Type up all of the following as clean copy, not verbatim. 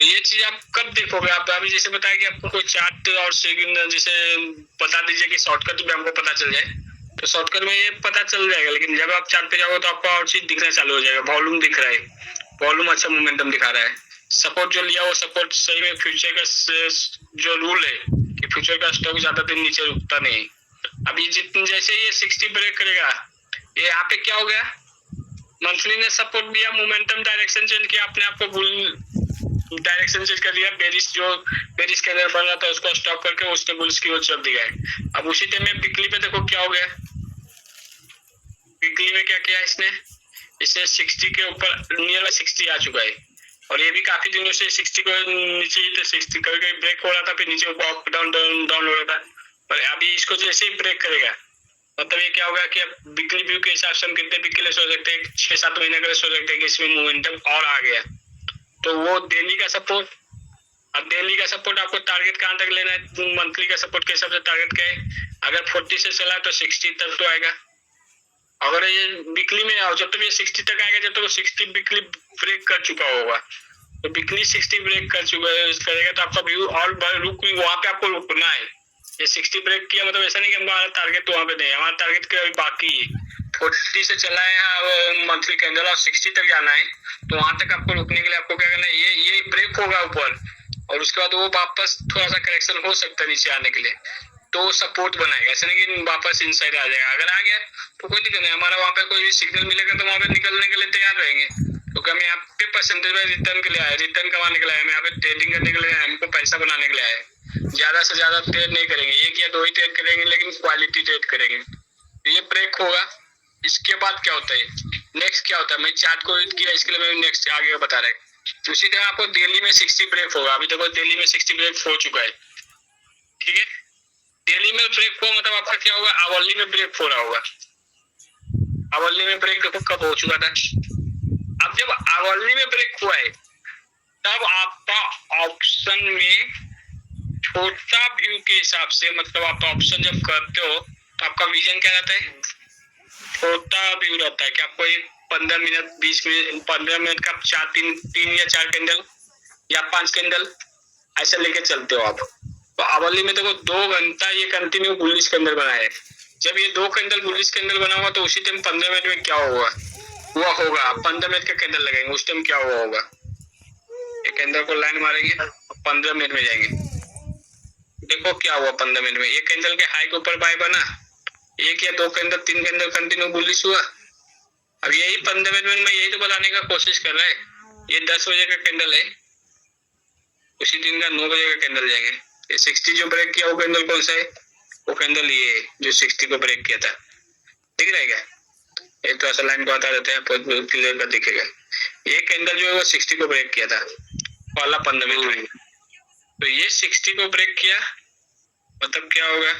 ये चीज आप कब देखोगे? आप अभी जैसे बताया कि आपको कोई चार्ट और सिग्नल जैसे बता दीजिए कि शॉर्टकट भी हमको पता चल जाए, तो शॉर्टकट में ये पता चल जाएगा, लेकिन जब आप चार्ट पे जाओगे तो आपको और चीज दिखना चालू हो जाएगा। वॉल्यूम दिख रहा है, वॉल्यूम अच्छा मोमेंटम दिखा रहा है। सपोर्ट जो लिया वो सपोर्ट सही में फ्यूचर का जो रूल है कि फ्यूचर का स्टॉक ज्यादा दिन नीचे रुकता नहीं। अभी जितने जैसे ये 60 ब्रेक करेगा, ये यहाँ पे क्या हो गया, मंथली ने सपोर्ट दिया, मोमेंटम डायरेक्शन चेंज किया, अपने आप को बुल डायरेक्शन चेंज कर दिया। बेरिस जो बेरिस के अंदर बन रहा था उसको स्टॉप करके उसने बुल्स की ओर चल दिया है। अब उसी टाइम में वीकली पे देखो क्या हो गया, वीकली में क्या किया इसने, इसने 60 के ऊपर नियर 60 आ चुका है, और ये भी काफी दिनों से 60 को नीचे ही थे। 60 कभी ब्रेक हो रहा था, फिर नीचे अप डाउन डाउन डाउन हो रहा था, पर अभी इसको जैसे ही ब्रेक करेगा, मतलब ये क्या होगा कि अब वीकली व्यू के हिसाब से हम कितने वीक के लिए सोच सकते हैं, 6-7 महीने के लिए सोच सकते हैं कि इसमें मोमेंटम और आ गया। तो वो डेली का सपोर्ट, अब डेली का सपोर्ट आपको टारगेट कहाँ तक लेना है, मंथली का सपोर्ट के हिसाब से टारगेट क्या है, अगर 40 से चला तो 60 तक तो आएगा। अगर ये वीकली में आओ, जब तक ये 60 तक आएगा, जब तक वो 60 वीकली ब्रेक कर चुका होगा, तो वीकली 60 ब्रेक कर चुका है करेगा तो आपका व्यू और रुक, वहां पे आपको रुकना है। ये 60 ब्रेक किया मतलब ऐसा नहीं कि हमारा टारगेट तो वहां पे नहीं है, हमारा टारगेट क्या बाकी है, 40 से चला है मंथली कैंडल और 60 तक जाना है, तो वहां तक आपको रुकने के लिए आपको क्या करना है, ये ब्रेक होगा ऊपर, और उसके बाद वो वापस थोड़ा सा करेक्शन हो सकता है नीचे आने के लिए, तो सपोर्ट बनाएगा, ऐसा नहीं कि वापस इनसाइड आ जाएगा। अगर आ गया तो कोई दिक्कत नहीं, हमारा वहां पे कोई भी सिग्नल मिलेगा तो वहां पे निकलने के लिए तैयार रहेंगे, क्योंकि हम यहाँ पे परसेंटेज वाइज रिटर्न के लिए आए, रिटर्न कमाने के लिए आए, हम यहाँ पे ट्रेडिंग करने के लिए, हमको पैसा बनाने के लिए आए। ज्यादा से ज्यादा ट्रेड नहीं करेंगे, एक या दो ही ट्रेड करेंगे, लेकिन क्वालिटी ट्रेड करेंगे। तो ये ब्रेक होगा, इसके बाद क्या होता है, नेक्स्ट क्या होता है, मैं चार्ट को रीड किया, इसके लिए मैं नेक्स्ट आगे बता रहा है। उसी तरह आपको डेली में 60 ब्रेक होगा, अभी देखो डेली में 60 ब्रेक हो चुका है, ठीक है। डेली में ब्रेक हुआ मतलब आपका क्या होगा, आवरली में ब्रेक हो रहा होगा। आवरली में ब्रेक देखो कब हो चुका था, अब जब आवरली में ब्रेक हुआ है तब आपका ऑप्शन में छोटा व्यू के हिसाब से, मतलब आप ऑप्शन जब करते हो तो आपका विजन क्या रहता है, छोटा व्यू रहता है कि आपको एक 15 मिनट 20 मिनट 15 मिनट का तीन या चार कैंडल या 5 कैंडल ऐसे लेके चलते हो आप। तो आवली में देखो 2 घंटा ये कंटिन्यू बुलिश कैंडल बना है, जब ये 2 कैंडल बुलिश कैंडल बना हुआ तो उसी टाइम 15 मिनट में क्या होगा, हुआ होगा 15 मिनट का कैंडल लगाएंगे, उस टाइम क्या हुआ होगा, ये कैंडल को लाइन मारेंगे 15 मिनट में जाएंगे, देखो क्या हुआ 15 मिनट में, ये कैंडल के हाई के ऊपर बाय बना, एक या 2 कैंडल 3 कैंडल कंटिन्यू बुलिश हुआ। अब यही 15 मिनट में यही तो बताने का कोशिश कर रहा है, ये 10 बजे का कैंडल है, उसी दिन का 9 बजे का कैंडल जाएंगे। ये 60 जो ब्रेक किया वो कैंडल कौन सा है, वो कैंडल ये जो 60 को ब्रेक किया था, दिख रहा है क्या, एक तो ऐसा लाइन को आता रहता है, आपको क्लियर का दिखेगा। ये कैंडल जो है वो 60 को ब्रेक किया था पहला 15 मिनट में, तो ये 60 को ब्रेक किया मतलब क्या होगा,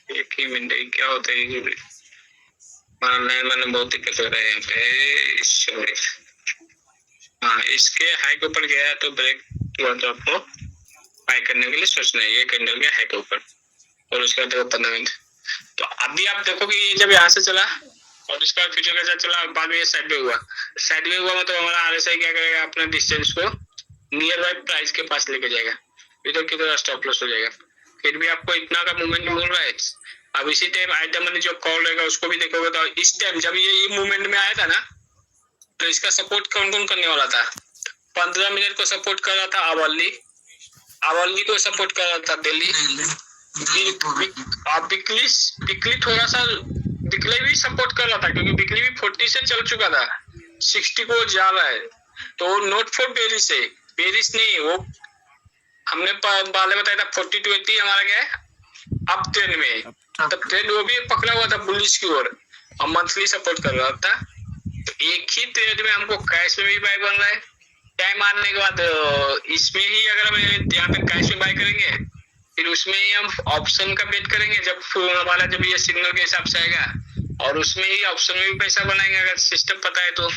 एक ही मिनट, क्या होता है मैंने बहुत दिक्कत हो रहा है यहाँ पे। हाँ, इसके हाई के ऊपर गया तो ब्रेक हुआ तो आपको बाय करने के लिए सोचना है, ये कैंडल के हाई के ऊपर, और उसके बाद देखो 15 मिनट। तो अभी आप देखोगे ये जब यहाँ से चला और इसका फ्यूचर कैसा चला, बाद में ये साइड में हुआ, साइड में हुआ मतलब हमारा आरएसआई क्या करेगा, अपना डिस्टेंस को नियर बाय प्राइस के पास लेके जाएगा, इधर की तरह स्टॉप लॉस हो जाएगा। फिर भी आपको इतना का मूवमेंट मिल रहा है। अब इसी टाइम आइटम मैंने जो कॉल रहेगा उसको भी देखोगे तो इस टाइम जब ये मूवमेंट में आया था ना, तो इसका सपोर्ट कौन कौन करने वाला था, 15 मिनट को सपोर्ट कर रहा था आवली, आवली को सपोर्ट कर रहा था दिल्ली, बिकली थोड़ा सा बिकली भी सपोर्ट कर रहा था, क्योंकि बिकली भी 40 से चल चुका था, 60 को जा रहा है, तो नोट फॉर बेरिस है, बेरिस नहीं, वो हमने पहले बताया था 40 to 80 हमारा क्या है अप ट्रेंड में, तब ट्रेंड वो भी पकड़ा हुआ था बुलिश की ओर और मंथली सपोर्ट कर रहा था। तो एक ही ट्रेड में हमको कैश में भी बाय बन रहा है, टाइम आने के बाद इसमें ही अगर हम यहाँ पे कैश में बाय करेंगे, फिर उसमें ही हम ऑप्शन का वेट करेंगे जब हमारा जब ये सिग्नल के हिसाब से आएगा, और उसमें ही ऑप्शन में भी पैसा बनाएंगे अगर सिस्टम पता है तो,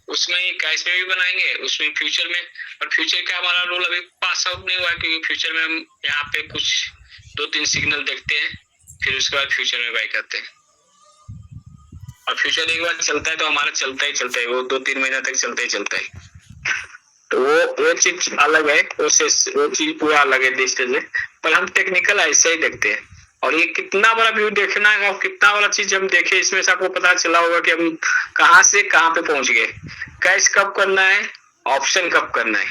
उसमें ही कैश में भी बनाएंगे, उसमें फ्यूचर में। और फ्यूचर का हमारा रूल अभी पास आउट नहीं हुआ है, क्योंकि फ्यूचर में हम यहाँ पे कुछ 2-3 सिग्नल देखते हैं, फिर उसके बाद फ्यूचर में बाय करते हैं। और फ्यूचर एक बार चलता है तो हमारा चलता ही चलता है, वो 2-3 महीना तक चलता ही चलता है। तो वो चीज अलग है, वो चीज पूरा अलग है दूसरे से। पर हम टेक्निकल ऐसे ही देखते हैं। और ये कितना बड़ा व्यू देखना है और कितना बड़ा चीज हम देखे, इसमें से आपको पता चला होगा कि हम कहाँ से कहाँ पे पहुंच गए। कैश कब करना है, ऑप्शन कब करना है,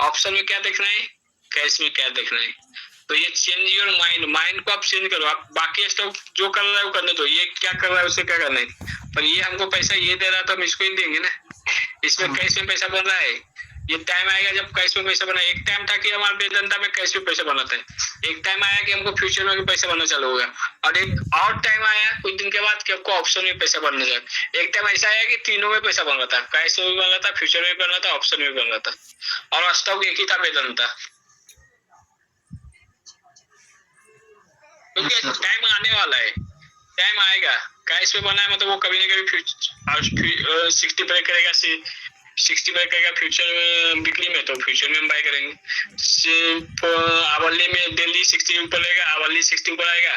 ऑप्शन में क्या देखना है, कैश में क्या देखना है। तो ये चेंज योर माइंड को आप चेंज करो। आप बाकी स्टॉक जो कर रहा है वो करने दो, ये क्या कर रहा है उसे क्या करना है। पर ये हमको पैसा ये दे रहा है तो हम इसको ही देंगे ना। इसमें कैश में पैसा बन रहा है, ये टाइम आएगा जब कैश में पैसा बना। एक टाइम था कि हमारे वेदांता में कैश में पैसा बनाता है, एक टाइम आया कि हमको फ्यूचर में भी पैसा बनना चालू होगा, और एक और टाइम आया कुछ दिन के बाद कि आपको ऑप्शन में पैसा बनना चाहिए। एक टाइम ऐसा आया कि तीनों में पैसा बन रहा था, कैश में भी बन रहा था, फ्यूचर में भी बन रहा था, ऑप्शन में भी बन रहा था, और स्टॉक एक ही था, वेदांता। क्योंकि टाइम आने वाला है, टाइम आएगा। कैश में बना है मतलब वो कभी ना कभी 60 ब्रेक करेगा, 60 ब्रेक करेगा फ्यूचर में, वीकली में तो फ्यूचर में हम बाय करेंगे। आवरली में डेली 60 ऊपर रहेगा, आवरली 60 ऊपर आएगा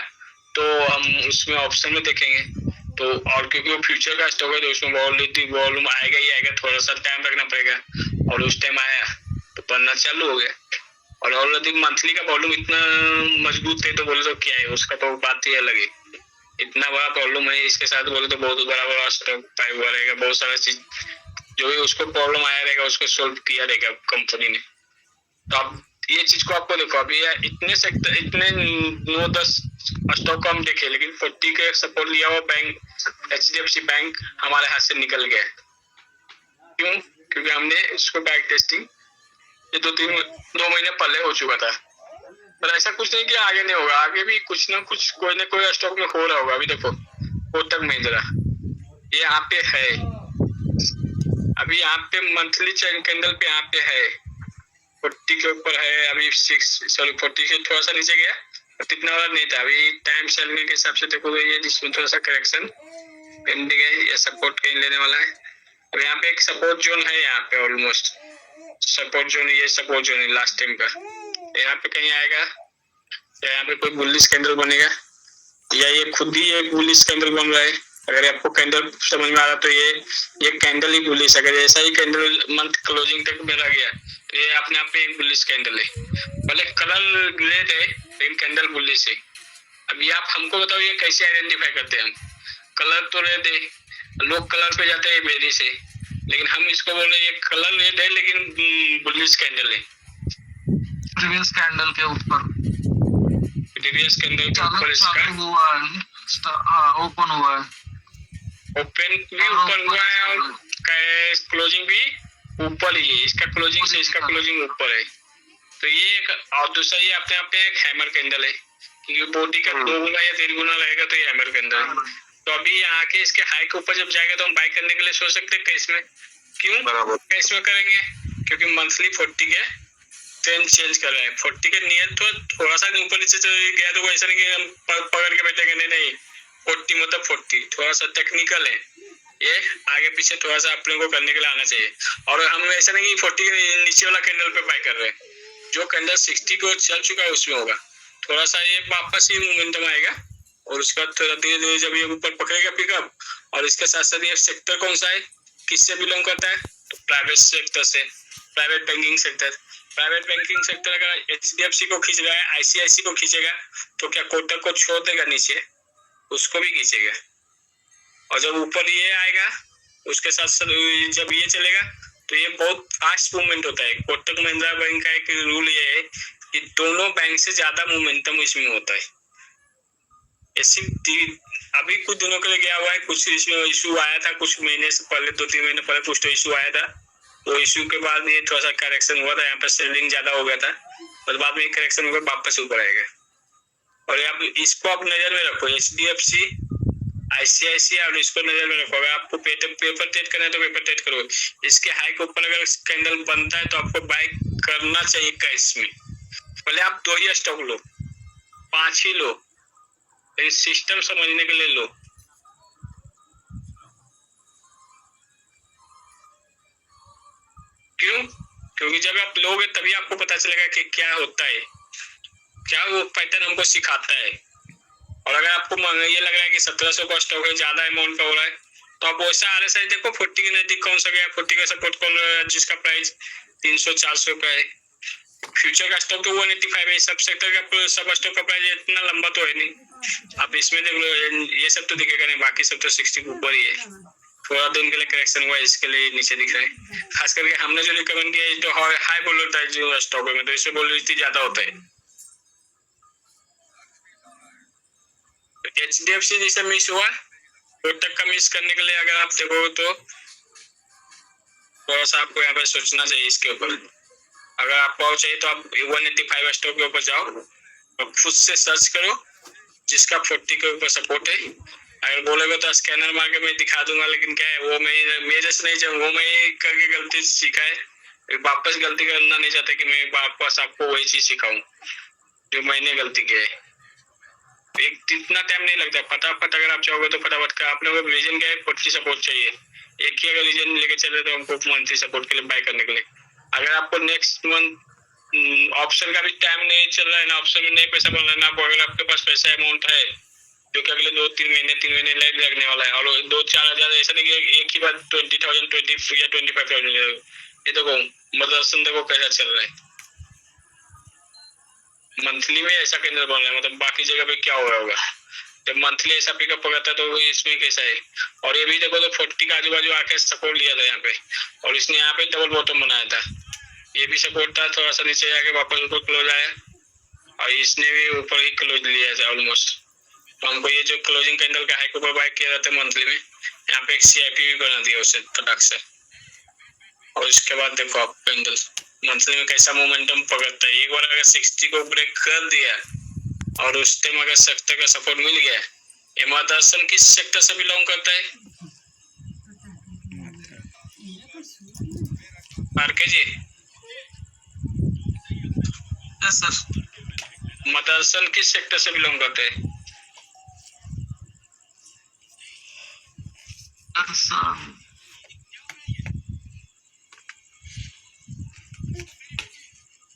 तो हम उसमें ऑप्शन में देखेंगे। तो और क्योंकि वो फ्यूचर का स्टॉक है तो उसमें वॉल्यूम आएगा ही आएगा, थोड़ा सा टाइम रखना पड़ेगा। और उस टाइम आया तो बनना चालू हो गया। और ऑलरेडी मंथली का वॉल्यूम इतना मजबूत है तो बोले तो क्या है, उसका तो बात ही अलग है। इतना बड़ा प्रॉब्लम है, इसके साथ बोले तो बहुत बड़ा स्टॉक पाया हुआ रहेगा, बहुत सारा चीज जो भी उसको प्रॉब्लम आया रहेगा उसको सोल्व किया रहेगा कंपनी ने। तो अब ये चीज को आपको देखो, अभी इतने सेक्टर, इतने 9-10 स्टॉक को हम देखे, लेकिन 40 के सपोर्ट लिया हुआ बैंक HDFC बैंक हमारे हाथ से निकल गया। क्यों? क्योंकि हमने उसको बैक टेस्टिंग ये 2 महीने पहले हो चुका था। पर ऐसा कुछ नहीं कि आगे नहीं होगा, आगे भी कुछ ना कुछ कोई ना कोई स्टॉक में हो रहा होगा। अभी देखो कोटक महिंद्रा ये यहाँ पे है, अभी यहाँ पे मंथली कैंडल पे यहाँ पे है, 40 के ऊपर है, अभी 40 से थोड़ा सा नीचे गया, इतना बड़ा नहीं था। अभी टाइम चलने के हिसाब से देखो ये जिसमें थोड़ा सा करेक्शन पेंडिंग है, या सपोर्ट कहीं लेने वाला है। अब यहाँ पे एक सपोर्ट जोन है, यहाँ पे ऑलमोस्ट सपोर्ट जोन, ये सपोर्ट जोन है लास्ट टाइम का। यहाँ पे कहीं आएगा या यहाँ पे कोई बुलिश कैंडल बनेगा, या ये खुद ही एक बुलिश कैंडल बन रहा है। अगर आपको कैंडल समझ में आ रहा तो ये कैंडल ही बुलिश, अगर ऐसा ही कैंडल मंथ क्लोजिंग तक मेरा गया तो ये अपने आप में एक बुलिश कैंडल है। भले कलर रेड है लेकिन कैंडल बुलिश है। अभी आप हमको बताओ ये कैसे आइडेंटिफाई करते हैं हम? कलर तो रेड है, लोग कलर पे जाते हैं बेरी से, लेकिन हम इसको बोल रहे हैं ये कलर रेड है लेकिन बुलिश कैंडल है। प्रीवियस कैंडल के ऊपर, प्रीवियस कैंडल के ऊपर इसका हुआ है, ओपन हुआ है, ओपन भी ऊपर हुआ है और क्लोजिंग भी ऊपर ही है। इसका क्लोजिंग से इसका क्लोजिंग ऊपर है। तो ये एक, और दूसरा ये अपने आप में एक हैमर कैंडल है, क्योंकि बॉडी का 2 गुना या 3 गुना रहेगा तो ये हैमर कैंडल है। तो अभी यहाँ के इसके हाई के ऊपर जब जाएगा तो हम बाय करने के लिए सोच सकते हैं कैश में। क्यों कैश में करेंगे? क्योंकि मंथली 40 के ट्रेंड चेंज कर रहे हैं। 40 के नियत तो थोड़ा सा ऊपर नीचे चले गया तो ऐसा नहीं कि हम पकड़ के बैठेंगे, नहीं 40 मतलब 40, थोड़ा सा टेक्निकल है ये, आगे पीछे थोड़ा सा अपने को करने के लिए आना चाहिए। और हम ऐसा नहीं कि 40 के नीचे वाला कैंडल पे बाय कर रहे हैं, जो कैंडल 60 को चल चुका है उसमें होगा थोड़ा सा ये वापस ही मोमेंटम आएगा, और उसके बाद थोड़ा धीरे धीरे जब ये ऊपर पकड़ेगा पिकअप। और इसके साथ साथ ये सेक्टर कौन सा है, किससे बिलोंग करता है? तो प्राइवेट सेक्टर से, private banking sector. Private banking sector अगर HDFC को खींच रहा है, ICICI को खींचेगा तो क्या कोटक को छोड़ देगा नीचे? उसको भी खींचेगा। और जब ऊपर ये आएगा उसके साथ साथ जब ये चलेगा तो ये बहुत फास्ट मूवमेंट होता है। कोटक महिंद्रा बैंक का एक रूल ये है कि दोनों बैंक से ज्यादा मोमेंटम इसमें होता है। ऐसे अभी कुछ दिनों के लिए गया हुआ है, कुछ इसमें इशू आया था कुछ महीने से पहले, 2-3 महीने पहले कुछ तो इशू आया था। तो इशू के बाद ये थोड़ा सा करेक्शन हुआ था, यहाँ पर सेलिंग ज्यादा हो गया था, और बाद में करेक्शन होकर वापस ऊपर आएगा। और आप इसको आप नजर में रखो, HDFC ICICI, और इसको नजर में रखो। अगर आपको पेपर ट्रेड करना है तो पेपर ट्रेड करो। इसके हाई के ऊपर अगर कैंडल बनता है तो आपको बाय करना चाहिए कैश में। भले आप 2 ही स्टॉक लो, 5 ही लो, लेकिन सिस्टम समझने के लिए लो। क्यों? क्योंकि जब आप लोगे तभी आपको पता चलेगा कि क्या होता है, क्या वो पैटर्न हमको सिखाता है। और अगर आपको ये लग रहा है कि 1700 का स्टॉक है, ज्यादा अमाउंट का हो रहा है, तो अब वैसा RSI देखो 40 के नजदीक कौन सा गया, 40 का सपोर्ट कौन जिसका प्राइस 300-400 का है। फ्यूचर का स्टॉक तो 185 है, सब सेक्टर का सब स्टॉक का प्राइस इतना लंबा तो है नहीं। आप इसमें देख लो, ये सब तो दिखेगा नहीं, बाकी सब तो 60 के ऊपर ही है। थोड़ा दिन के लिए करेक्शन हुआ, इसके लिए नीचे दिख रहा है। खास करके हमने जो रिकमेंड किया है तो हाई वोलेटाइल स्टॉक में, तो इससे वोलेटिलिटी ज्यादा होता है। HDFC जैसे मिस हुआ, तो तक का मिस करने के लिए अगर आप देखो तो थोड़ा सा आपको यहाँ पर सोचना चाहिए इसके ऊपर। अगर आपको चाहिए तो आप 185 स्टॉक के ऊपर जाओ और खुद से सर्च करो जिसका 40 के ऊपर सपोर्ट है। अगर बोलोगे तो स्कैनर मार के मैं दिखा दूंगा, लेकिन क्या है वो मैं मेरे से नहीं, वो मैं करके गलती सीखा है, वापस गलती करना नहीं चाहता कि मैं वापस आपको वही चीज सिखाऊं जो मैंने गलती की है। एक इतना टाइम नहीं लगता, फटाफट अगर आप चाहोगे तो फटाफट का। आप लोगों को रीजन क्या है, 40 सपोर्ट चाहिए, एक ही अगर रीजन लेके चले तो हमको मंथली सपोर्ट के लिए बाय करने के लिए। अगर आपको नेक्स्ट मंथ ऑप्शन का भी टाइम नहीं चल रहा है ना, ऑप्शन में नहीं पैसा बन रहा है ना, अगर आपके पास पैसा अमाउंट है जो कि अगले 2-3 महीने 3 महीने लगने वाला है, और 2-4 हजार, ऐसा नहीं कि एक ही बार 20,000 20 या 25,000। ये देखो मदरसन देखो कैसा चल रहा है, मंथली में ऐसा कैंडल बन रहा है, मतलब बाकी जगह पे क्या हो रहा होगा जब मंथली ऐसा पिकअप पकड़ता है तो इसमें कैसा है। और ये भी देखो तो 40 का आजू बाजू आके सपोर्ट लिया था यहाँ पे, और इसने यहाँ पे डबल बॉटम बनाया था, ये भी सपोर्ट था, थोड़ा सा नीचे जाके वापस ऊपर क्लोज आया, और इसने भी ऊपर ही क्लोज लिया था ऑलमोस्ट। तो हमको ये जो क्लोजिंग कैंडल का हाई ऊपर बाय किया जाता है मंथली में, यहाँ पे एक CIP भी बना दिया उससे तड़क से। और इसके बाद देखो आप कैंडल मंथली में कैसा मोमेंटम पकड़ता है। एक बार अगर 60 को ब्रेक कर दिया और उस टाइम अगर सेक्टर का सपोर्ट मिल गया, एमा दर्शन किस सेक्टर से बिलोंग करता है RK ji? Yes sir. Motherson किस सेक्टर से बिलोंग करते हैं?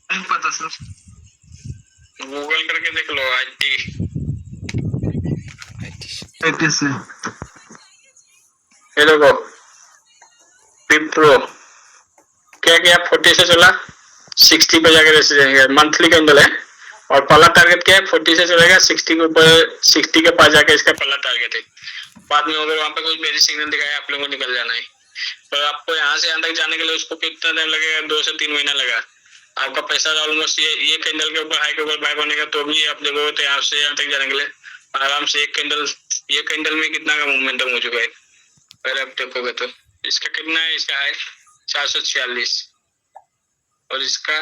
नहीं पता सर, गूगल करके देख लो। IT से। ये देखो विप्रो क्या क्या 40 से चला 60 पे जाकर ऐसे जाएंगे, मंथली कैंडल है, और पहला टारगेट क्या है 40 से चलेगा 60 के ऊपर, 60 के पास जाकर इसका पहला टारगेट है। बाद में अगर वहां पे कोई बेरी सिग्नल दिखाया आप लोगों को निकल जाना है। पर आपको यहाँ से यहाँ तक जाने के लिए उसको कितना टाइम लगेगा, 2 से 3 महीना लगा। आपका पैसा ऑलमोस्ट ये कैंडल के ऊपर हाई के ऊपर बाय बनेगा तो भी आप देखोगे तो यहाँ से यहाँ तक जाने के लिए आराम से एक कैंडल, ये कैंडल में कितना का मोमेंटम हो चुका है अगर आप देखोगे तो। इसका कितना है, इसका है 446, और इसका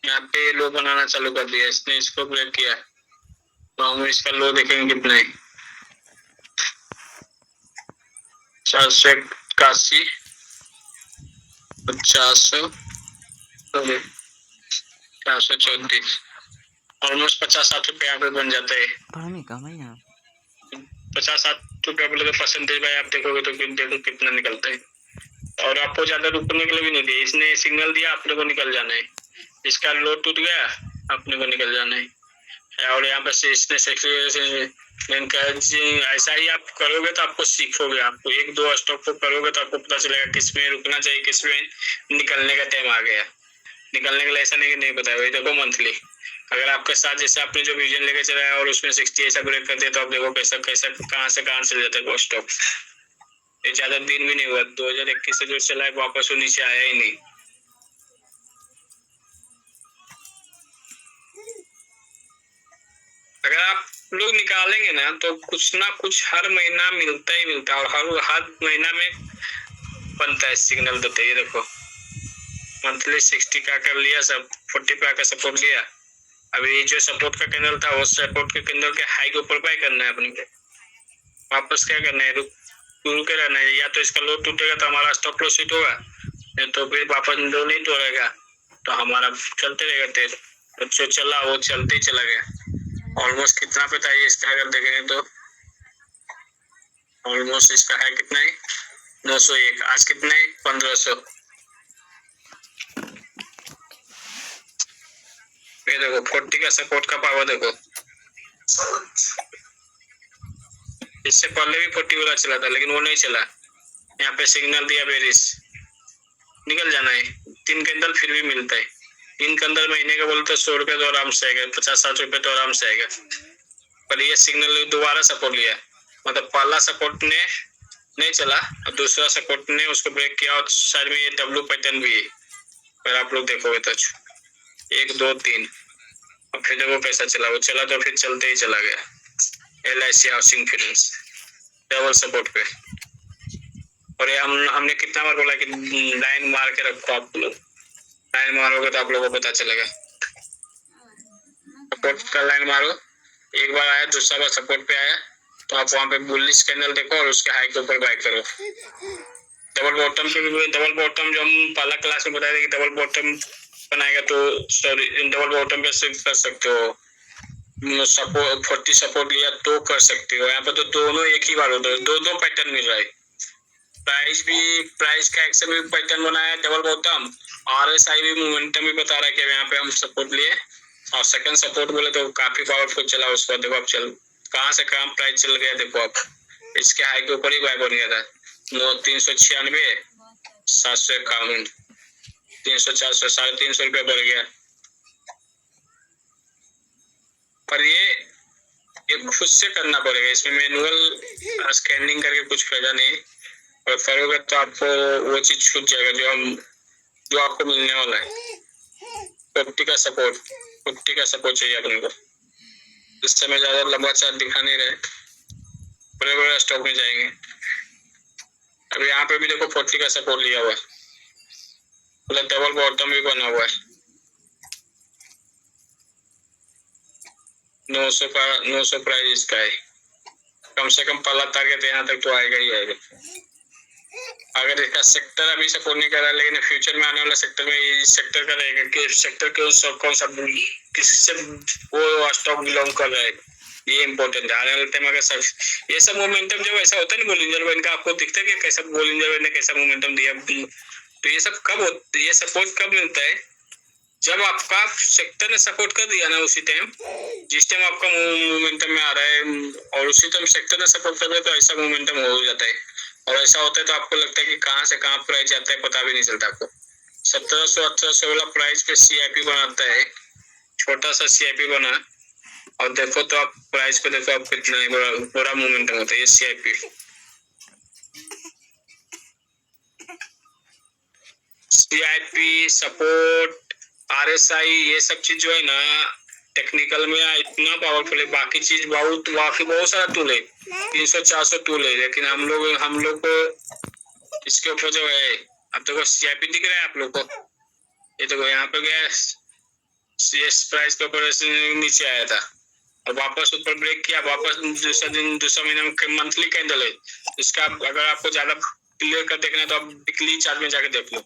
यहाँ पे लो बनाना चालू कर दिया इसने, इसको ब्रेक किया तो हम इसका लो देखेंगे कितना है, 481, 434, ऑलमोस्ट 50-60 रुपए यहाँ पे बन जाता है। 50-60 रुपया बोले तो परसेंटेज भाई आप देखोगे तो देखो कितना निकलता है। और आपको ज्यादा रुकने के लिए भी नहीं दिया, इसने सिग्नल दिया आपने को निकल जाना है, इसका लो टूट गया आपने को निकल जाना है। और यहाँ पर से इसने ऐसा ही आप करोगे तो आपको सीखोगे, आपको 1-2 स्टॉक को करोगे तो आपको पता चलेगा किस में रुकना चाहिए, किस में निकलने का टाइम आ गया। निकलने के लिए ऐसा नहीं कि नहीं पता है। वही देखो मंथली अगर आपके साथ जैसे आपने जो विजन लेके चला है और उसमें 60 ऐसा ब्रेक करते हैं तो आप देखो कैसा कैसा कहाँ से कहाँ चल जाता है वो स्टॉक। ये ज्यादा दिन भी नहीं हुआ, 2021 से जो चला है वापस वो नीचे आया ही नहीं। अगर आप लोग निकालेंगे ना तो कुछ ना कुछ हर महीना मिलता ही मिलता है, और हर महीना में बनता है सिग्नल देते। ये देखो मंथली 60 का कर लिया, सब 40 पे आकर सपोर्ट लिया। अभी जो सपोर्ट का कैंडल था उस सपोर्ट के कैंडल के हाई के ऊपर बाय करना है अपने को, वापस क्या करना है, रुक के रहना है। या तो इसका लो टूटेगा तो हमारा स्टॉप लॉस हिट होगा, नहीं तो फिर वापस लो नहीं तोड़ेगा तो हमारा चलते रहेगा तेज। तो जो चला वो चलते ही चला गया। ऑलमोस्ट कितना पे था ये इसका अगर देखेंगे तो ऑलमोस्ट इसका है कितना है 901, आज कितना है 1500। ये देखो 40 का सपोर्ट का पावर देखो, इससे पहले भी 40 वाला चला था लेकिन वो नहीं चला। यहाँ पे सिग्नल दिया बेरिस, निकल जाना है 3 कैंडल फिर भी मिलता है। 3 कैंडल महीने का बोले तो 100 रुपये तो आराम से आएगा, 50-60 रुपये तो आराम से आएगा। पर ये सिग्नल दोबारा सपोर्ट लिया, मतलब पहला सपोर्ट ने नहीं चला और दूसरा सपोर्ट ने उसको ब्रेक किया और साइड में ये डब्ल्यू पैटर्न भी है। अगर आप लोग देखोगे तो 1 2 3 और फिर जब वो पैसा चला, वो चला तो फिर चलते ही चला गया। LIC housing finance double support पे। और ये हमने कितना बार बोला कि लाइन मार के रखो, आप लोग लाइन मारोगे तो आप लोगों को पता चलेगा। सपोर्ट का लाइन मारो, एक बार आया, दूसरा बार सपोर्ट पे आया तो आप वहां पे बुलिश कैंडल देखो और उसके हाई के ऊपर बाय करो। डबल बॉटम पे भी, डबल बॉटम जो हम पहला क्लास में बताया था कि डबल बॉटम बनाएगा तो सॉरी डबल बॉटम पे कर सकते हो। सपोर्ट 40 सपोर्ट लिया तो कर सकते हो। यहाँ पे तो दोनों एक ही बार होता है, दो पैटर्न मिल रहा है। प्राइस का एक्शन भी पैटर्न बनाया डबल बॉटम, RSI भी मोमेंटम भी बता रहा है कि यहाँ पे हम सपोर्ट लिए और सेकंड सपोर्ट बोले तो काफी पावरफुल चला। उसका देखो आप चल कहाँ से कहाँ प्राइस चल गया, देखो आप इसके हाई के ऊपर ही बाय बन गया था। 396 751 300 400 350 रुपये बढ़ गया। पर ये खुद से करना पड़ेगा, इसमें मैनुअल स्कैनिंग करके कुछ फायदा नहीं। और करोगे तो आपको वो चीज छूट जाएगा जो आपको मिलने वाला है। 50 का सपोर्ट चाहिए अपने को। इस समय ज्यादा लंबा चार्ट दिखा नहीं रहे, बड़े बड़े स्टॉक में जाएंगे। अभी यहाँ पे भी देखो 40 का सपोर्ट लिया हुआ है, मतलब डबल बॉटम भी बना हुआ है। 900 प्राइस इसका है। कम से कम पहला टारगेट यहाँ तक तो आएगा ही आएगा। अगर इसका सेक्टर अभी सपोर्ट नहीं कर रहा, लेकिन फ्यूचर में आने वाला सेक्टर में इस सेक्टर का रहेगा कि सेक्टर के कौन सा किससे वो स्टॉक बिलोंग कर रहा है, ये इम्पोर्टेंट है। आने वाले टाइम अगर सब ये सब मोमेंटम जब ऐसा होता है ना बोलिंजर बैंड का, आपको दिखता है कि कैसा बोलिंजर बैंड ने कैसा मोमेंटम दिया। तो ये सब कब होता है, ये सपोर्ट कब मिलता है, जब आपका सेक्टर ने सपोर्ट कर दिया ना, उसी टाइम जिस टाइम आपका मोमेंटम में आ रहा है और उसी टाइम सेक्टर ने सपोर्ट कर दिया तो ऐसा मोमेंटम हो जाता है। और ऐसा होता है तो आपको लगता है कि कहाँ से कहाँ प्राइस जाता है पता भी नहीं चलता आपको। 1700-1800 वाला प्राइस पे CIP बनाता है, छोटा सा CIP बना और देखो तो आप प्राइस को देखो आप कितना बड़ा मोमेंटम होता है। ये CIP सपोर्ट RSI ये सब चीज जो है ना टेक्निकल में इतना पावरफुल है। बाकी चीज बहुत सारा टूल है, 300-400 टूल है, लेकिन हम लोग को इसके ऊपर जो है, अब देखो CIP दिख रहा है आप लोग को, ये देखो यहाँ पे गया प्राइस के ऊपर नीचे आया था और वापस ऊपर ब्रेक किया, वापस दूसरा महीना में मंथली कैंडल है। इसका अगर आपको ज्यादा क्लियर कर देखना है तो आप वीकली चार्ट में जाके देख लो।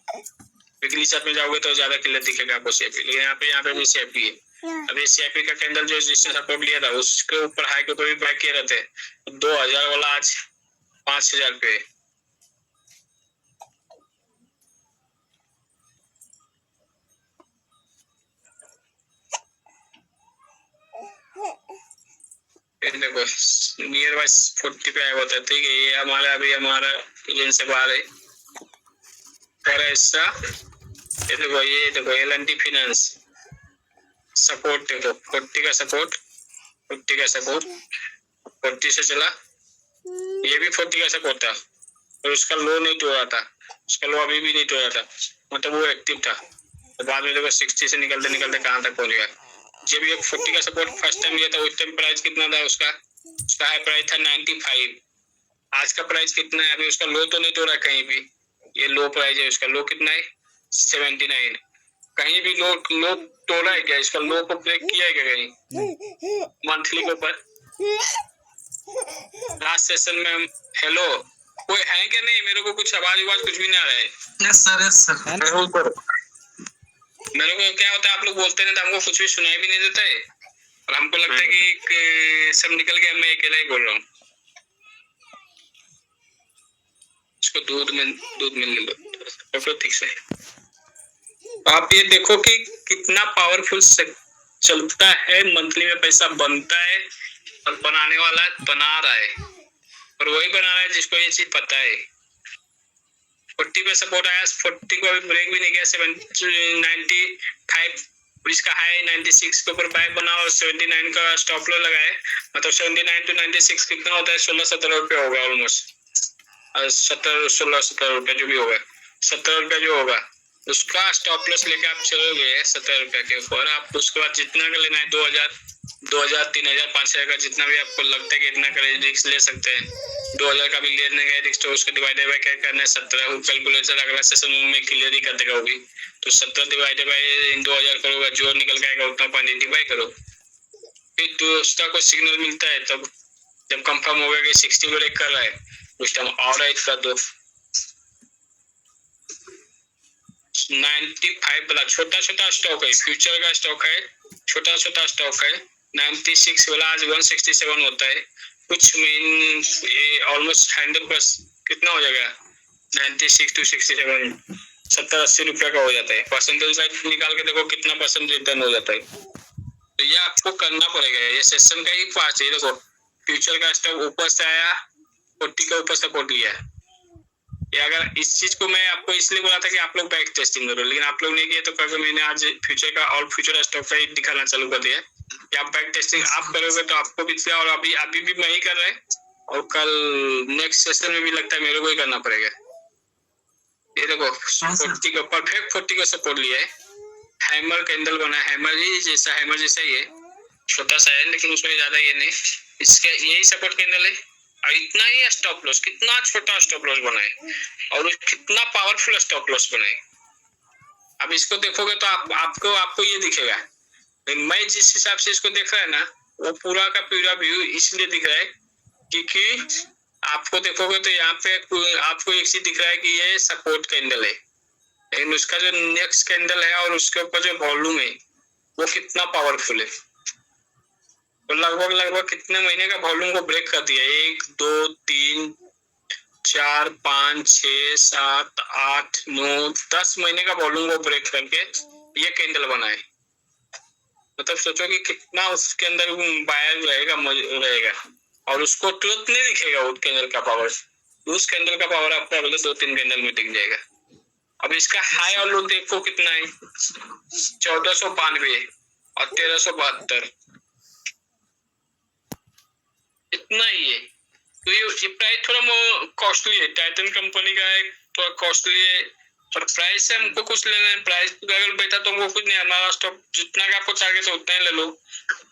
वीकली चार्ट में जाओगे तो ज्यादा क्लियर दिखेगा आपको CIP। लेकिन यहाँ पे भी CIP है। अब ये CIP का कैंडल जो जिसने सपोर्ट लिया था उसके ऊपर हाई के ऊपर भी बाय किए रहते 2000 वाला आज 5000 पे। देखो नियर बाय 40 पे आया होता है, ठीक है। ये हमारा रेंज से बाहर है। और ऐसा ये देखो L&T फाइनेंस सपोर्ट देखो 40 का सपोर्ट 40 से चला, ये भी 40 का सपोर्ट था और उसका लो नहीं तोड़ा था, उसका लो अभी भी नहीं तोड़ा था, मतलब वो एक्टिव था। तो बाद में देखो 60 से निकलते निकलते कहाँ तक पहुंच गया। जब ये 40 का सपोर्ट फर्स्ट टाइम लिया था उस टाइम प्राइस कितना था उसका हाई प्राइस था 95। आज का प्राइस कितना है, अभी उसका लो तो नहीं तोड़ा कहीं भी, ये लो प्राइस है। उसका लो कितना है 79। कहीं भी लो तोड़ा है क्या, इसका लो को ब्रेक किया है क्या कहीं मंथली के ऊपर। लास्ट सेशन में हेलो कोई है क्या, नहीं मेरे को कुछ आवाज कुछ भी नहीं आ रहा है। यस सर मेरे को क्या होता है, आप लोग बोलते हैं तो हमको कुछ भी सुनाई भी नहीं देता है और हमको लगता है कि सब निकल गया, मैं अकेला ही बोल रहा हूँ। इसको दूध मिलने दो ठीक से। आप ये देखो कि कितना पावरफुल चलता है, मंथली में पैसा बनता है और बनाने वाला बना रहा है। और वही बना रहा है जिसको ये चीज पता है। 40 पे सपोर्ट आया, 40 को अभी ब्रेक भी नहीं किया, 95 इसका हाई 96 के ऊपर बाय बना और 79 का स्टॉप लॉस लगाए। मतलब 79 to 96 कितना होता है, 16-17 रुपये होगा ऑलमोस्ट, 17 रुपये जो भी होगा, 17 रुपये जो होगा उसका स्टॉप लॉस लेके आप चलोगे 17 रुपये के ऊपर। आप उसके बाद जितना का लेना है 2000, 3000, 5000 का जितना भी आपको लगता है कि इतना का रिस्क ले सकते हैं। 2000 का भी लेने का रिस्क तो उसका डिवाइडेड बाय क्या करना है 17, कैलकुलेटर अगला सेशन में क्लियर ही कर देगा वो भी। तो 17 डिवाइडेड बाय 2000 करोगे, जो निकल के आएगा उतना पॉइंट आइडेंटिफाई करो। फिर दूसरा को सिग्नल मिलता है तब जब कंफर्म हो गया कि 60 ब्रेक कर रहा है उस टाइम और राइट कर दो। 95 वाला छोटा छोटा स्टॉक है, फ्यूचर का स्टॉक है, छोटा छोटा स्टॉक है। 96 वाला आज 167 होता है, कुछ मीन ऑलमोस्ट 100% कितना हो जाएगा 96 to 67, 70-80 रुपया का हो जाता है। परसेंटेज साइड निकाल के देखो कितना परसेंट रिटर्न हो जाता है। तो ये आपको करना पड़ेगा, ये सेशन का ही पार्ट है। देखो फ्यूचर का स्टॉक ऊपर से आया, 40 का ऊपर सपोर्ट लिया है। ये अगर इस चीज को मैं आपको इसलिए बोला था कि आप लोग बैक टेस्टिंग करो, लेकिन आप लोग नहीं किए तो कल मैंने आज फ्यूचर का और फ्यूचर स्टॉक का ही दिखाना चालू कर दिया कि आप बैक टेस्टिंग आप करोगे तो आपको भी दिया। और अभी भी मैं ही कर रहा है और कल नेक्स्ट सेशन में भी लगता है मेरे को ही करना पड़ेगा। ये देखो 40 का परफेक्ट 40 का सपोर्ट लिया है, हैमर कैंडल बना है, हैमर ही जैसा, हैमर जैसा ही है, छोटा सा है लेकिन उसमें ज्यादा ये नहीं, इसका यही सपोर्ट कैंडल है। और इतना ही स्टॉप लॉस, कितना छोटा स्टॉप लॉस बनाए और कितना पावरफुल स्टॉप लॉस बनाए। अब इसको देखोगे तो आपको ये दिखेगा। मैं जिस हिसाब से इसको देख रहा है ना वो पूरा का पूरा व्यू इसलिए दिख रहा है क्योंकि आपको देखोगे तो यहाँ पे आपको एक चीज दिख रहा है कि ये सपोर्ट कैंडल है, लेकिन उसका जो नेक्स्ट कैंडल है और उसके ऊपर जो वॉल्यूम है वो कितना पावरफुल है। तो लगभग कितने महीने का वॉल्यूम को ब्रेक कर दिया, 1 2 3 4 5 6 7 8 9 10 महीने का वॉल्यूम को ब्रेक करके ये कैंडल बना है। मतलब सोचो कि कितना उसके अंदर बायर रहेगा और उसको तुरंत नहीं दिखेगा उस कैंडल का पावर। उस कैंडल का पावर आपको अगले 2-3 कैंडल में दिख जाएगा। अब इसका हाई और लो देखो कितना है, 1492 और 1372, इतना ही है। तो ये प्राइस थोड़ा कॉस्टली है, टाइटन कंपनी का है, थोड़ा कॉस्टली है और प्राइस से हमको कुछ लेना है। प्राइस अगर बेटा तो हमको कुछ नहीं, हमारा स्टॉक जितना का आपको टारगेट है उतना ही ले लो,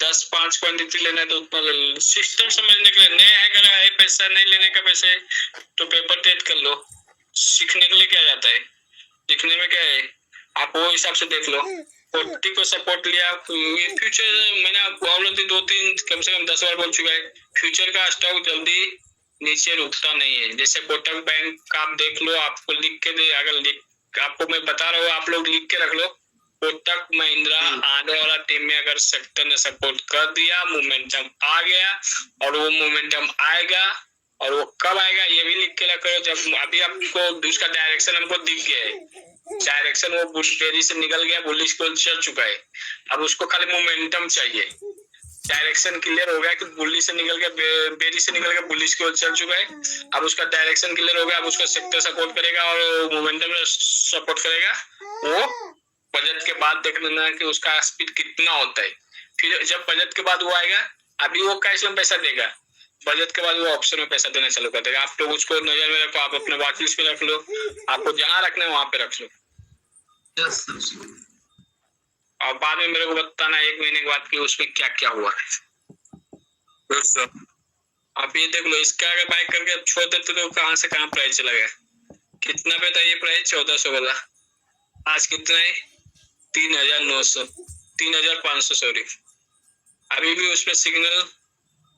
10-5 क्वांटिटी लेना है तो उतना ले लो। सिस्टम समझने के लिए नहीं है, अगर है पैसा नहीं लेने का पैसे तो पेपर ट्रेड कर लो। सीखने के लिए क्या जाता है, सीखने में क्या है, आप वो हिसाब से देख लो। 40 को सपोर्ट लिया, फ्यूचर मैंने आपको ऑलरेडी 2-3 कम से कम 10 बार बोल चुका है, फ्यूचर का स्टॉक जल्दी नीचे रुकता नहीं है। जैसे कोटक बैंक का आप देख लो, आपको लिख के दे, अगर लिख आपको मैं बता रहा हूँ आप लोग लिख के रख लो, कोटक महिंद्रा आने वाला टाइम में अगर सेक्टर ने सपोर्ट कर दिया, मोमेंटम आ गया और वो मोमेंटम आएगा और वो कब आएगा ये भी लिख के रखो। जब अभी आपको उसका डायरेक्शन हमको दिख गया है, डायरेक्शन वो बेरी से निकल गया, बुलिश को चल चुका है, अब उसको खाली मोमेंटम चाहिए। डायरेक्शन क्लियर हो गया कि बुलिश से निकल के बेरी से निकल के बुलिश की ओर चल चुका है, अब उसका डायरेक्शन क्लियर हो गया, अब उसका सेक्टर सपोर्ट करेगा और मोमेंटम सपोर्ट करेगा। वो बजट के बाद देख लेना कि उसका स्पीड कितना होता है। फिर जब बजट के बाद वो आएगा, अभी वो कैश में पैसा देगा, बजट के बाद वो ऑप्शन में पैसा देना चालू कर देगा। आप लोग उसको नजर में रखो, आप अपने वॉच लिस्ट में रख लो, आपको जहाँ रखना है वहां पे रख लो। और बाद में मेरे को बताना 1 महीने के बाद कि उसमें क्या क्या हुआ है। आप ये देख लो, इसका अगर बाय करके छोड़ देते तो कहाँ से कहाँ प्राइस चला गया। कितना पे था ये प्राइस, 1400 वाला, आज कितना है 3900, 3500 सॉरी। अभी भी उसमें सिग्नल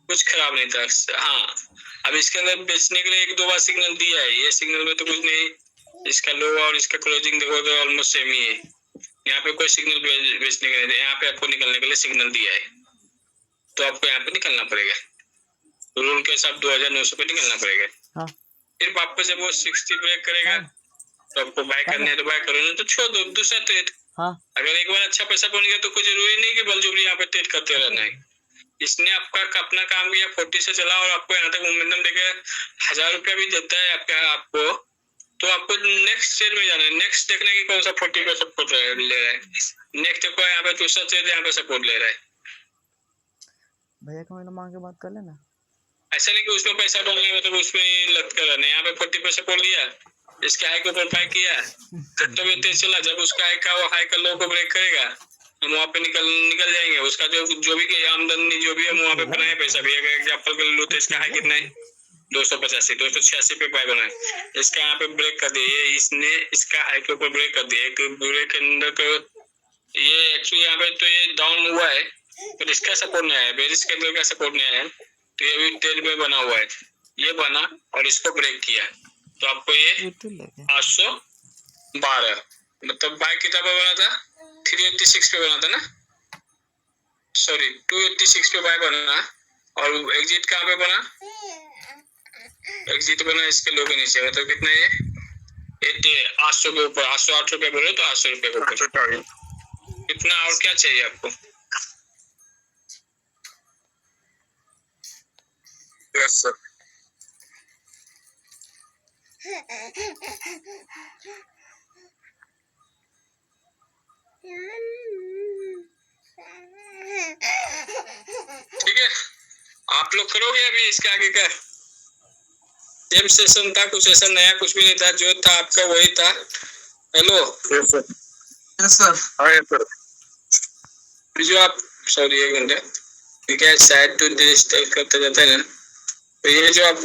कुछ खराब नहीं था। हाँ, अब इसके अंदर बेचने के लिए 1-2 बार सिग्नल दिया है, ये सिग्नल में तो कुछ नहीं, इसका लो और इसका क्लोजिंग देखो तो ऑलमोस्ट सेम ही है। यहाँ पे कोई सिग्नल बेचने के लिए, यहाँ पे आपको निकलने के लिए सिग्नल दिया है तो आपको यहाँ पे निकलना पड़ेगा, रूल के हिसाब 2900 पे निकलना पड़ेगा। हाँ। फिर वापस जब वो 60 ब्रेक करेगा तो आपको बाय करना है तो बाय करो, नहीं तो छोड़ दो दूसरा ट्रेड। हाँ। अगर एक बार अच्छा पैसा बन गया तो कोई जरूरी नहीं कि बलजबरी यहाँ पे ट्रेड करते रहना है। इसने आपका अपना काम किया 40 से चला और आपको यहाँ तक मोमेंटम देके 1000 रुपया भी देता है आपको, तो आपको नेक्स्ट स्टेज में जाना है। नेक्स्ट देखना कि कौन सा 40 पे सपोर्ट ले रहा है। नेक्स्ट देखो यहाँ पे दूसरा स्टेज यहाँ पे सपोर्ट ले रहा है। भैया को मैंने मांग के बात कर लेना। ऐसा नहीं कि उसमें पैसा डालने में तो उसमें लग कर रहना। यहाँ पे 40 पे सपोर्ट लिया, इसके हाई के ऊपर बाय किया, तो ये तेज चला। जब उसका हाई का वो हाई का लो को ब्रेक करेगा, हम वहाँ पे निकल जाएंगे। उसका जो भी आमदनी जो भी है वहाँ पे बनाए पैसा भी। अगर एग्जाम्पल कर लो तो इसका हाई कितना है 285, 286 पे बाय बना है। इसका यहाँ पे ब्रेक कर दिया, ये इसने इसका हाई के ऊपर ब्रेक कर दिया। एक ब्रेक के अंदर तो ये एक्चुअली यहाँ पे तो ये डाउन हुआ है, पर इसका सपोर्ट नहीं आया, बेरिस कैंडल का सपोर्ट नहीं आया, तो ये भी तेल में बना हुआ है। ये बना और इसको ब्रेक किया, तो आपको ये 812 मतलब बाय कितना पे बना था, 386 पे बना था ना, सॉरी 286 पे बाय बना। और एग्जिट कहाँ पे बना, एग्जिट बना इसके लो के नीचे, मतलब कितना ये 800 के ऊपर, 808 रुपए बोले तो 800 रुपए के ऊपर। इतना और क्या चाहिए आपको? Yes sir. ठीक है, आप लोग करोगे अभी इसके आगे का सेम सेशन था, कुछ ऐसा नया कुछ भी नहीं था, जो था आपका वही था। Hello yes sir. Yes sir. हाँ यस सर। जो आप सॉरी एक घंटे ठीक है शायद तो डिजिटल करते जाते हैं ना, तो ये जो आप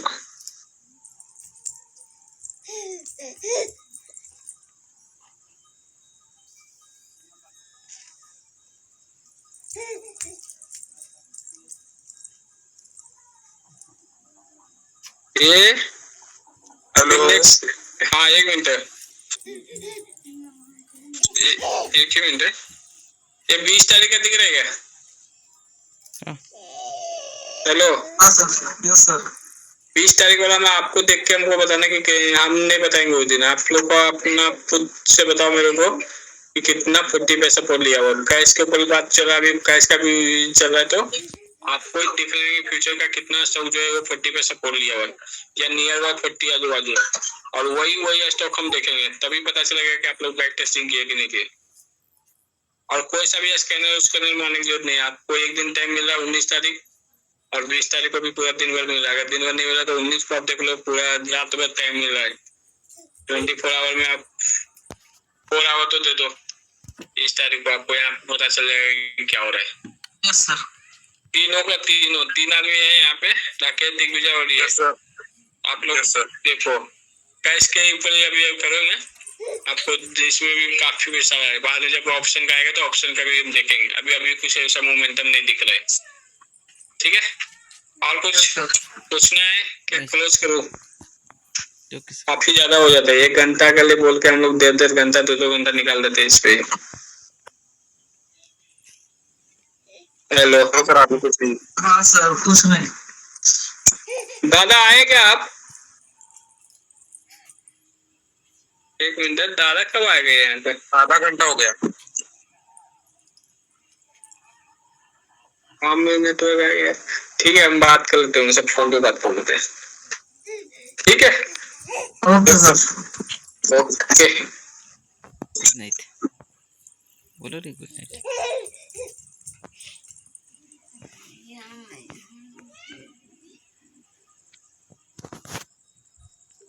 ये हेलो। हाँ एक मिनट, एक ही मिनट, ये 20 तारीख का दिख रहा है? हेलो। हाँ सर। Yes sir. 20 तारीख वाला मैं आपको देख के हमको बताना कि हम नहीं बताएंगे उस दिन। आप लोग को अपना खुद से बताओ मेरे को कि कितना 40 पैसा पर लिया हुआ। कैश के ऊपर बात चल रहा है, अभी कैश का भी चल रहा है, तो आपको दिख रहा है कि फ्यूचर का कितना स्टॉक जो है वो 40 पैसा पर लिया हुआ या नियर अबाउट 40 आजू बाजू, और वही स्टॉक हम देखेंगे, तभी पता चलेगा कि आप लोग बैक टेस्टिंग किए कि नहीं किए। और कोई सा भी स्कैनर मानने की जरूरत नहीं है। आपको एक दिन टाइम मिल रहा है 19 तारीख, और 20 तारीख को भी पूरा दिन भर मिल रहा है। अगर दिन भर नहीं मिला तो 19 को आप देख लो, पूरा रात भर टाइम मिल रहा है। 24 आवर में आप 4 आवर तो दे दो। 20 तारीख को आपको यहाँ पता चल जाएगा कि क्या हो रहा है। Yes sir. तीन आदमी है यहाँ पे, राकेश, दिग्विजय और ये। Yes sir. आप लोग देखो कैश के ऊपर अभी करोगे, आपको इसमें भी काफी पैसा आएगा। बाद में जब ऑप्शन का आएगा तो ऑप्शन का भी हम देखेंगे। अभी कुछ ऐसा मोमेंटम नहीं दिख रहा है। ठीक है, और कुछ पूछना है क्या? क्लोज करो, काफी ज्यादा हो जाता है। 1 घंटा के लिए बोल के हम लोग 1.5 घंटा 2 घंटा निकाल देते हैं इस पे। हेलो सर आपको कुछ नहीं? हाँ सर कुछ नहीं। दादा आए क्या आप? एक मिनट, दादा कब आ गए यहाँ पे? आधा घंटा हो गया। हाँ नेटवर्क आ गया। ठीक है, हम बात कर लेते हैं उनसे, फोन पे बात कर लेते हैं। ठीक है, okay sir. Okay. Good night बोलो रे, गुड नाइट।